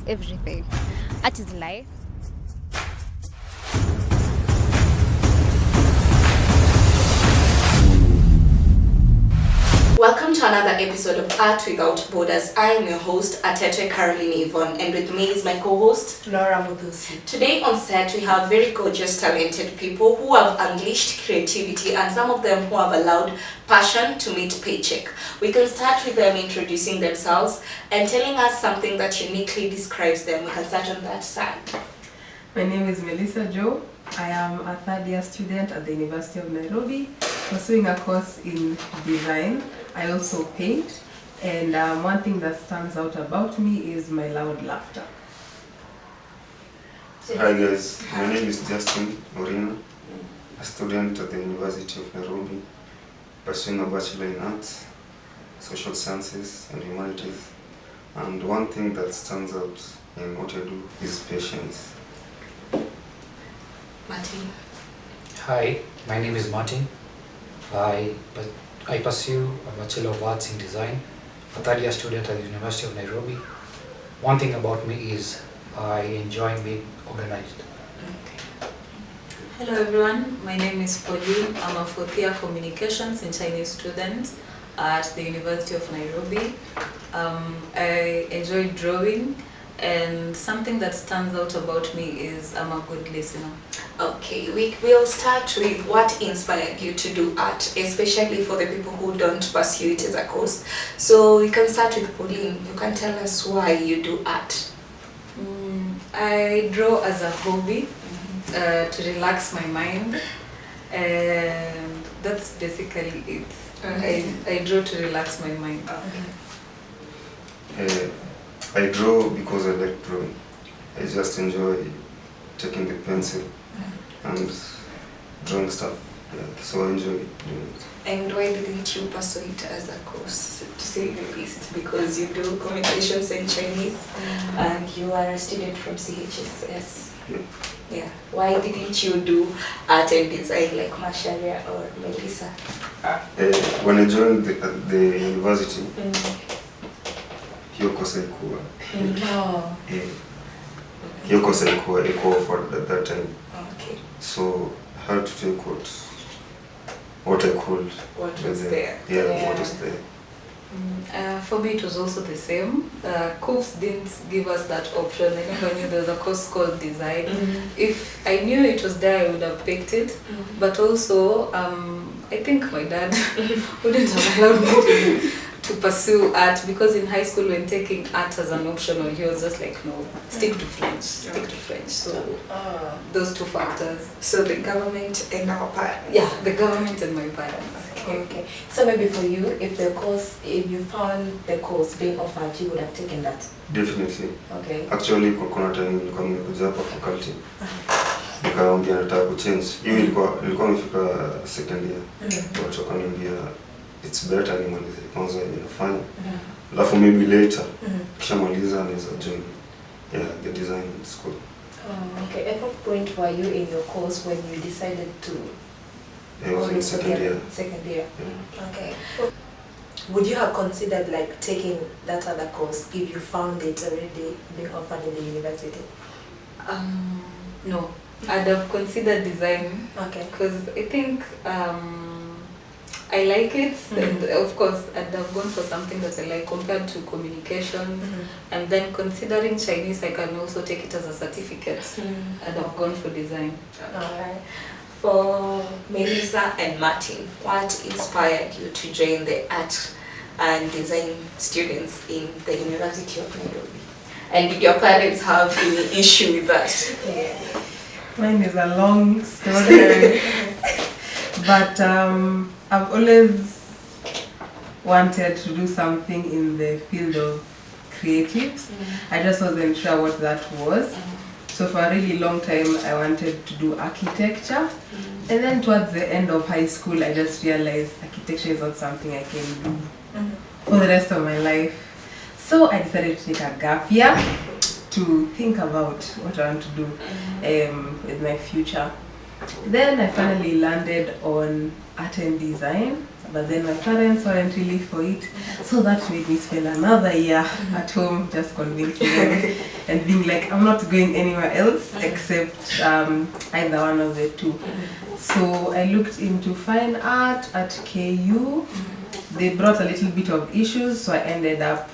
everything. Art is life. Welcome to another episode of Art Without Borders. I am your host, Atete Caroline Yvonne, and with me is my co-host, Laura Mudusi. Today on set, we have very gorgeous, talented people who have unleashed creativity and some of them who have allowed passion to meet paycheck. We can start with them introducing themselves and telling us something that uniquely describes them. We can start on that side. My name is Melissa Joe. I am a third-year student at the University of Nairobi, pursuing a course in design. I also paint, and one thing that stands out about me is my loud laughter. Hi guys, my name is Justin Morino, a student at the University of Nairobi, pursuing a Bachelor in Arts, Social Sciences and Humanities. And one thing that stands out in what I do is patience. Martin. Hi, my name is Martin. I pursue a Bachelor of Arts in Design, a third-year student at the University of Nairobi. One thing about me is I enjoy being organized. Okay. Hello everyone, my name is Pauline. I'm a fourth-year communications and Chinese student at the University of Nairobi. I enjoy drawing, and something that stands out about me is I'm a good listener. Okay, we will start with what inspired you to do art, especially for the people who don't pursue it as a course. So we can start with Pauline. You can tell us why you do art. I draw as a hobby to relax my mind, and that's basically it. Okay. I draw to relax my mind. I draw because I like drawing. I just enjoy taking the pencil and drawing stuff. Yeah, so I enjoy doing it. And why didn't you pursue it as a course, to say the least? Because you do communications and Chinese, and you are a student from CHSS. Yeah. Yeah. Why didn't you do art and design like Masharia or Melissa? When I joined the university, hiyo kosa ilikuwa hiyo kosa ilikuwa offered at that time. Okay. So I had to take what I could. What was there? Yeah, what was there. For me, it was also the same. Course didn't give us that option. I never knew there was a course called design. If I knew it was there, I would have picked it. But also, I think my dad wouldn't have allowed me to pursue art, because in high school, when taking art as an optional, he was just like, no, stick to French, stick to French. So those two factors. So the government and our parents. Yeah, the government and my parents. Okay. So maybe for you, if you found the course being offered, you would have taken that? Definitely. Okay. Actually, kuna time nilikuwa nimekuja hapa faculty. Nikaambia nataka kuchange. Hiyo ilikuwa nimefika second year. Watu wakaniambia it's better nimalize kwanza yenye nafanya. Alafu maybe later kishamaliza naweza join the design school. Okay. At what point were you in your course when you decided to? I was in second year. Second year. Yeah. Okay. Would you have considered like taking that other course if you found it already being offered in the university? No, I'd have considered design. Okay. Because I think I like it, and of course I'd have gone for something that I like compared to communication. And then considering Chinese, I can also take it as a certificate. I'd have gone for design. Alright. For Melissa and Martin, what inspired you to join the art and design students in the University of Nairobi? And did your parents have any issue with that? Yeah. Mine is a long story, but I've always wanted to do something in the field of creatives. I just wasn't sure what that was. So for a really long time, I wanted to do architecture. And then towards the end of high school, I just realized architecture is not something I can do for the rest of my life. So I decided to take a gap year to think about what I want to do with my future. Then I finally landed on art and design, but then my parents weren't really for it, so that made me spend another year at home just convincing them and being like, I'm not going anywhere else except either one of the two. So I looked into fine art at KU. They brought a little bit of issues, so I ended up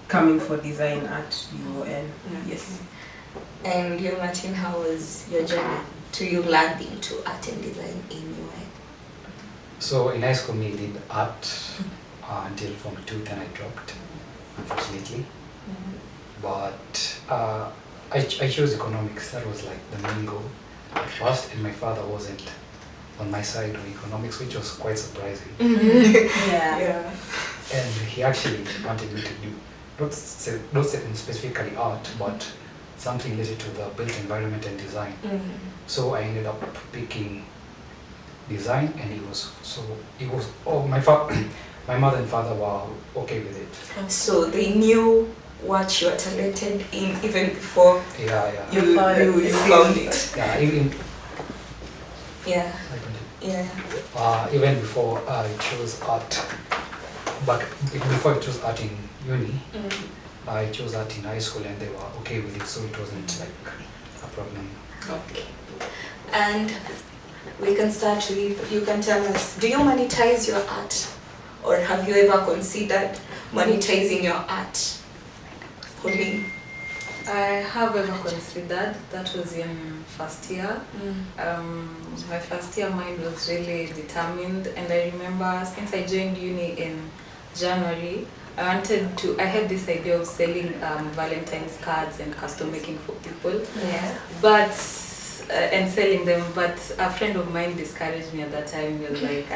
coming for design at UON. Yes. And you, Martin, how was your journey to you landing to art and design in UON? So in high school, I did art until Form 2, then I dropped, unfortunately. But I chose economics. That was like the main goal at first, and my father wasn't on my side on economics, which was quite surprising. Yeah. And he actually wanted me to do, not specifically art, but something related to the built environment and design. So I ended up picking design, and my mother and father were okay with it. So they knew what you are talented in even before you found it. Yeah, even even before I chose art, but before I chose art in uni, I chose art in high school, and they were okay with it, so it wasn't like a problem. Okay. And we can start with, you can tell us, do you monetize your art? Or have you ever considered monetizing your art? Pauline? I have ever considered, that was in first year. My first year mind was really determined, and I remember since I joined uni in January, I had this idea of selling Valentine's cards and custom making for people. Yeah. But and selling them, but a friend of mine discouraged me at that time. He was like,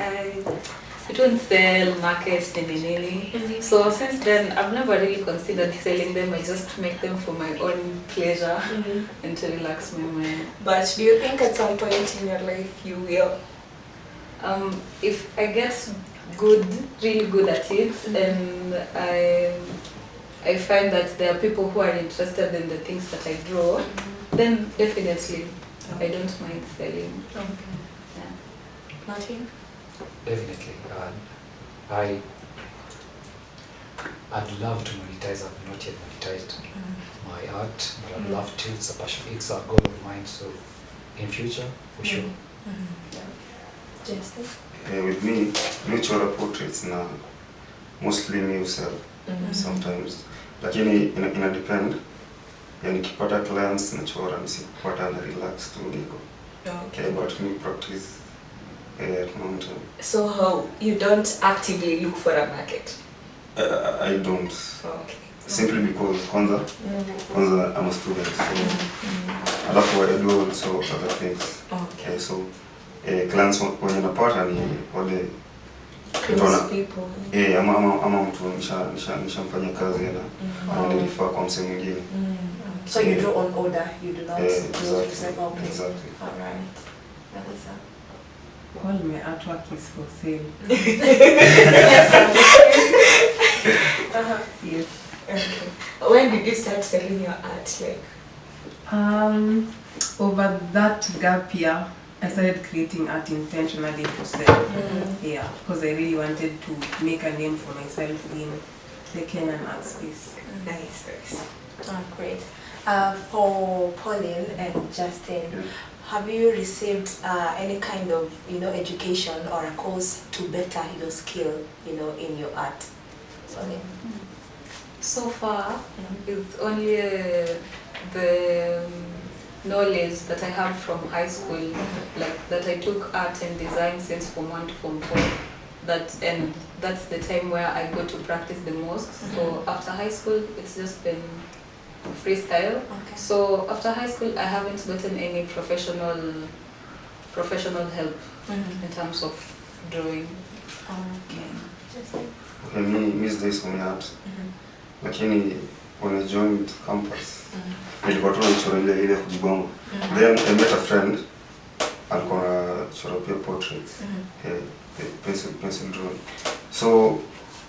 it won't sell, markets, nini. So since then, I've never really considered selling them. I just make them for my own pleasure and to relax my mind. But do you think at some point in your life you will? If I get really good at it, and I find that there are people who are interested in the things that I draw, then definitely I don't mind selling. Okay. Yeah. Martin? Definitely. I'd love to monetize. I've not yet monetized my art, but I'd love to. It's a passion. It's a goal of mine. So in future, for sure. Justin? With me, natural portraits now mostly me sell sometimes, lakini ina depend. Yani nikipata clients nachora, nisipata na relax tu niko. Okay, but me practice at mountain. So how you don't actively look for a market? I don't. Okay. Simply because kwanza I'm a student, so alafu I do also other things. Okay, so clients wenye napata ni wale people. ama mtu nishamfanyia kazi na nilifaa kwa msemo mwingine. So you draw on order, you do not exactly. Alright. Melissa? All my artwork is for sale. Yes. Okay. When did you start selling your art? Over that gap year, I started creating art intentionally to sell. Yeah, because I really wanted to make a name for myself in the Kenyan art space. Nice. Oh, great. For Pauline and Justin, have you received any kind of education or a course to better your skill in your art? Sorry. So far, it's only the knowledge that I have from high school, like that I took art and design since Form 1 to Form 4. And that's the time where I go to practice the most. So after high school, it's just been freestyle. Okay. So after high school, I haven't gotten any professional help in terms of drawing. Okay, me days for me art. Lakini when I joined campus, nilikuwa tu nachora ile kujibonga. Then I met a friend, alikuwa anachora pia portraits. Pencil drawing. So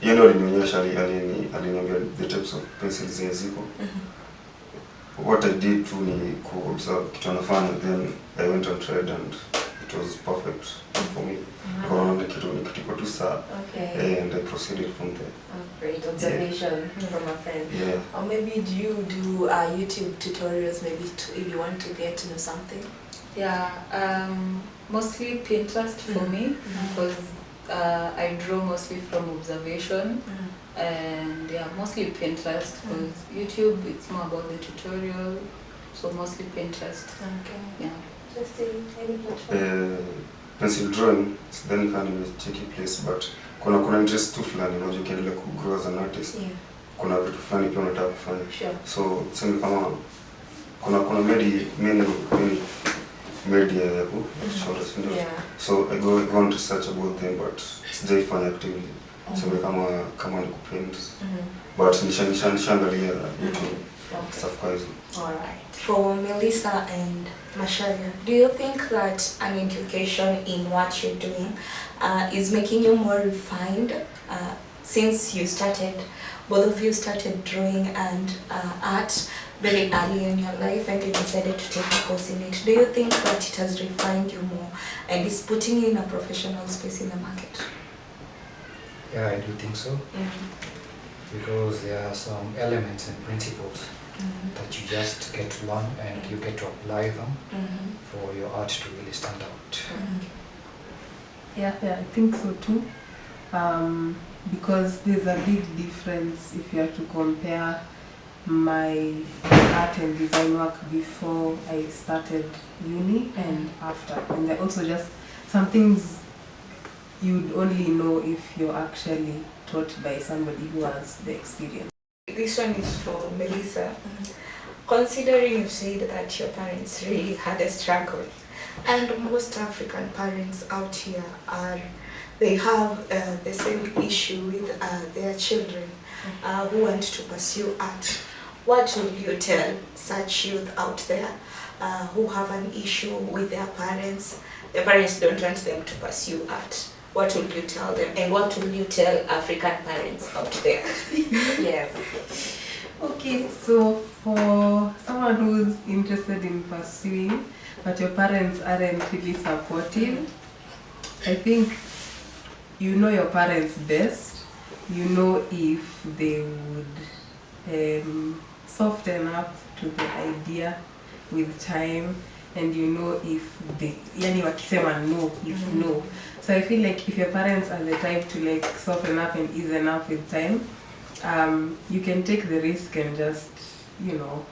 yeye ndo alinionyesha, aliniambia the types of pencils zenye ziko. what I did to ni ku-observe kitu anafanya, then I went and tried and it was perfect for me. Nikaona kitu iko tu sawa. Okay. And I proceeded from there. Oh, great observation from a friend. Yeah. Or maybe do you do YouTube tutorials maybe if you want to get to know something? Yeah, mostly Pinterest for me, because I draw mostly from observation. And yeah, mostly Pinterest, because YouTube it's more about the tutorial, so mostly Pinterest. Okay. Yeah. Just any platform. Pencil drawing, then kind of tricky place, but kuna interest tu fulani, unajua ukiendelea kugrow as an artist. Yeah. Kuna vitu fulani pia unataka kufanya. Sure. So sema kama kuna media ya kuchora, ndio. Yeah. So I go on research about them, but sijaifanya actively. Sema kama ni kupaint. But nishangalia YouTube stuff kwa hizo. Alright. For Melissa and Masharia, do you think that an education in what you're doing is making you more refined since you started, both of you started drawing and art very early in your life and you decided to take a course in it? Do you think that it has refined you more and is putting you in a professional space in the market? Yeah, I do think so. Because there are some elements and principles that you just get to learn and you get to apply them for your art to really stand out. Yeah, I think so too. Because there's a big difference if you have to compare my art and design work before I started uni and after. And there are also just some things you'd only know if you're actually taught by somebody who has the experience. This one is for Melissa. Considering you said that your parents really had a struggle, and most African parents out here they have the same issue with their children who want to pursue art. What would you tell such youth out there who have an issue with their parents? Their parents don't want them to pursue art. What would you tell them, and what will you tell African parents out there? Yes. Okay, so for someone who's interested in pursuing, but your parents aren't really supportive, I think you know your parents best. You know if they would soften up to the idea with time, and you know if they, yani wakisema no, if no. So I feel like if your parents are the type to like soften up and ease up with time, you can take the risk and just, you know,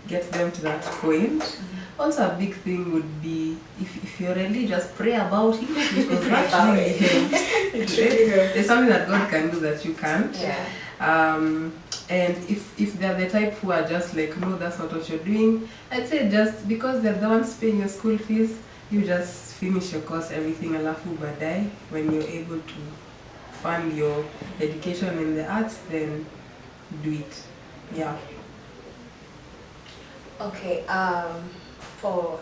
get them to that point. Also a big thing would be if you're religious, pray about it, because that really helps. There's something that God can do that you can't. Yeah. And if they're the type who are just like, no, that's not what you're doing, I'd say just because they're the ones paying your school fees, you just finish your course, everything, alafu baadaye, when you're able to fund your education in the arts, then do it. Yeah. Okay, for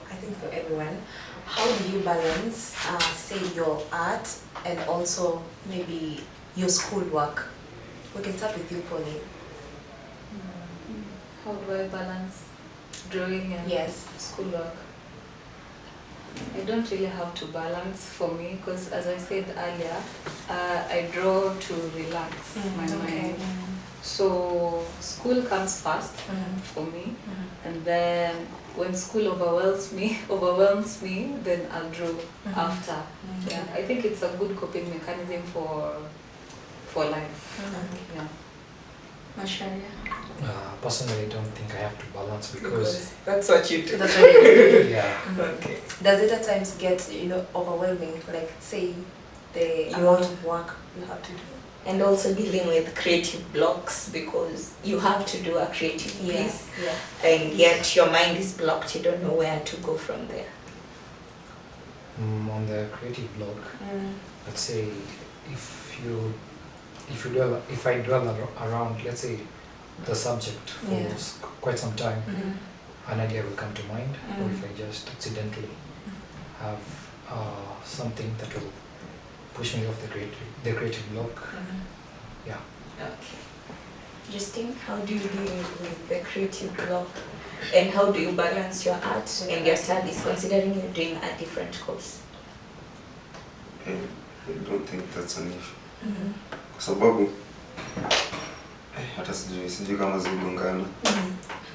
everyone, how do you balance, say, your art and also maybe your schoolwork? We can start with you, Pauline. How do I balance drawing and schoolwork? I don't really have to balance for me, because as I said earlier, I draw to relax my mind. So school comes first for me, and then when school overwhelms me, then I'll draw after. Yeah, I think it's a good coping mechanism for life. Yeah. Masharia? Personally, I don't think I have to balance because that's what you do. That's what you do. yeah. Okay. Does it at times get, overwhelming? Like, say, the amount of work you have to do? And also dealing with creative blocks, because you have to do a creative piece, and yet your mind is blocked, you don't know where to go from there. On the creative block, let's say if I dwell around, let's say, the subject for quite some time, an idea will come to mind, or if I just accidentally have something that will push me off the creative block. Yeah. Okay. Justine, how do you deal with the creative block? And how do you balance your art and your studies, considering you're doing a different course? I don't think that's an issue. Kwa sababu hata sijui kama zigongana.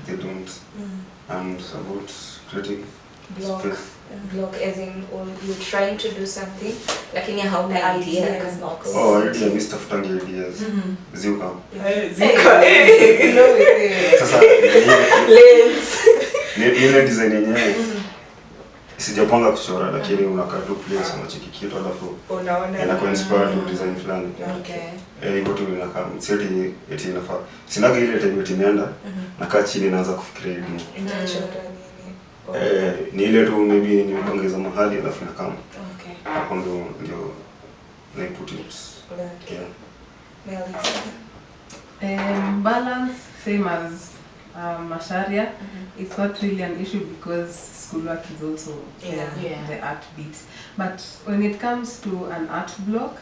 They don't. And about creative space. Block as in, or you're trying to do something lakini hauna idea. Already I missed tafuta ideas. Zika. Sasa ile design yenyewe sijapanga kuchora, lakini unakaa tu place unacheki kitu alafu unaona inakuwa inspired to design fulani. Okay. Hivyo tu ninakaa seti eti inafaa. Sinaga ile time imeenda nakaa chini naanza kufikiria idea. Ni ile tu maybe nimeongeza mahali alafu nakaa. Okay. Hapo ndio na put it. Yeah. Balance, same as Masharia. It's not really an issue because schoolwork is also the art bit. But when it comes to an art block,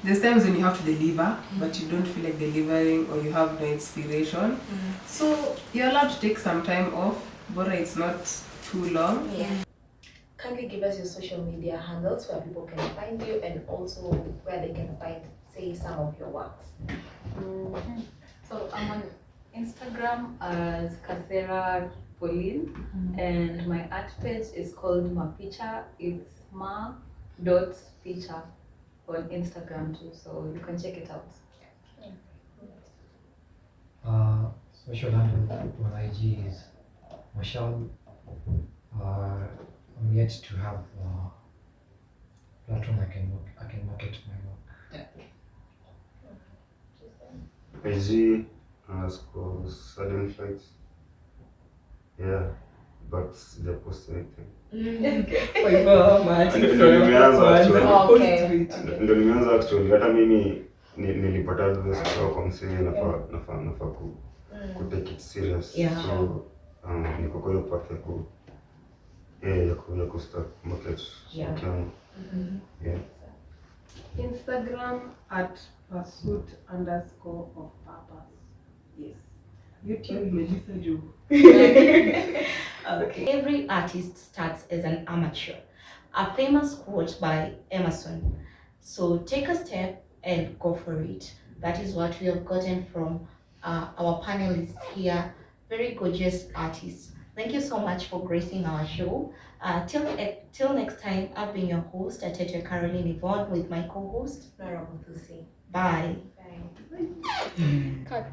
there's times when you have to deliver, but you don't feel like delivering or you have no inspiration. So you're allowed to take some time off, but it's not too long. Yeah. Kindly give us your social media handles where people can find you and also where they can find, say, some of your works. So I'm on Instagram as Kasera Pauline, and my art page is called Mapicha. It's ma.picha on Instagram too, so you can check it out. Social handle on IG is Marshall. I'm yet to have a platform I can market my work. IG _sudden flights. Yeah, but they post anything. Ndio nimeanza actually. Hata mimi nilipata advice kutoka kwa msee nafaa ku take it serious. So niko kwa hiyo path ya ku start market. Yeah. Instagram at pursuit_of_purpose. Yes. YouTube Melissa Jo. Okay. Every artist starts as an amateur. A famous quote by Emerson. So take a step and go for it. That is what we have gotten from our panelists here. Very gorgeous artists. Thank you so much for gracing our show. Till next time, I've been your host, Atete Caroline Yvonne, with my co-host, Nora Muthusi. Bye. Bye. Cut.